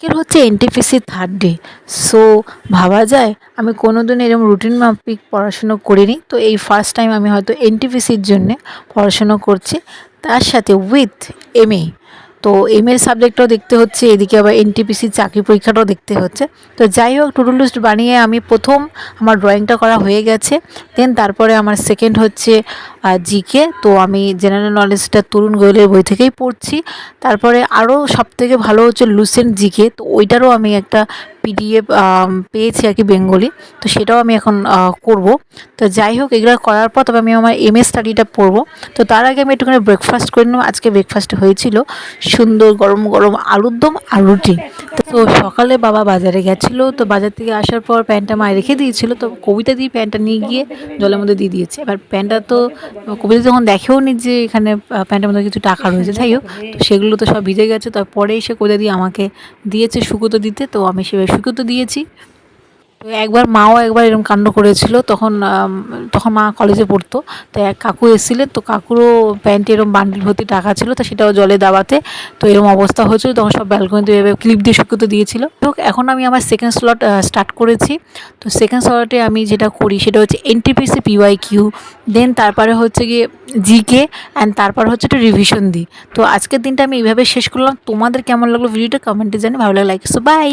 আজকের হচ্ছে NTPC third day. So ভাবা যায় আমি কোনো দিন এরকম রুটিন মাফিক পড়াশুনো করিনি, তো এই ফার্স্ট টাইম আমি হয়তো এনটিপিসির জন্যে পড়াশুনো করছি, তার সাথে উইথ এমএ। তো এমএর সাবজেক্টটাও দেখতে হচ্ছে, এদিকে আবার এনটিপিসির চাকরি পরীক্ষাটাও দেখতে হচ্ছে। তো যাই হোক, টু ডু লিস্ট বানিয়ে আমি প্রথম আমার ড্রয়িংটা করা হয়ে গেছে। দেন তারপরে আমার সেকেন্ড হচ্ছে জিকে। তো আমি জেনারেল নলেজটা তরুণ গোয়েলের বই থেকেই পড়ছি। তারপরে আরও সবথেকে ভালো হচ্ছে লুসেন্ট জিকে, তো ওইটারও আমি একটা পিডিএফ পেয়েছি আর কি, বেঙ্গলি। তো সেটাও আমি এখন করব। তো যাই হোক, এগুলো করার পর তবে আমি আমার এমএ স্টাডিটা পড়বো। তো তার আগে আমি একটুখানি ব্রেকফাস্ট করে নিলাম। আজকে ব্রেকফাস্ট হয়েছিল সুন্দর গরম গরম আলুর দম আর রুটি। তো সকালে বাবা বাজারে গেছিলো, তো বাজার থেকে আসার পর প্যান্টটা মায়ে রেখে দিয়েছিল, তো কবিতা দিয়ে প্যান্টটা নিয়ে গিয়ে জলের মধ্যে দিয়ে দিয়েছে। এবার প্যান্টটা তো কবিতা যখন দেখেও নি যে এখানে প্যান্টের মধ্যে কিছু টাকা রয়েছে, যাই হোক, তো সেগুলো তো সব ভিজে গেছে। তারপরে এসে কবিতা দিয়ে আমাকে দিয়েছে শুকোতে দিতে, তো আমি সেভাবে শুকোতে দিয়েছি। তো একবার মাও একবার এরকম কাণ্ড করেছিল, তখন তখন মা কলেজে পড়তো। তো এক কাকু এসেছিলেন, তো কাকুরও প্যান্টে এরকম বান্ডিল ভর্তি টাকা ছিল, তো সেটাও জলে দাবাতে তো এরকম অবস্থা হয়েছিল। তখন সব ব্যালকনিতে এভাবে ক্লিপ দিয়ে শুকোতে দিয়েছিল। তো এখন আমি আমার সেকেন্ড স্লট স্টার্ট করেছি। তো সেকেন্ড স্লটে আমি যেটা করি সেটা হচ্ছে এনটিপিসি পিওয়াইকিউ, দেন তারপরে হচ্ছে গিয়ে জিকে, অ্যান্ড তারপর হচ্ছে একটু রিভিশন দিই। তো আজকের দিনটা আমি এইভাবে শেষ করলাম। তোমাদের কেমন লাগলো ভিডিওটা কমেন্টে জানি, ভালো লাগলে লাইক। So by.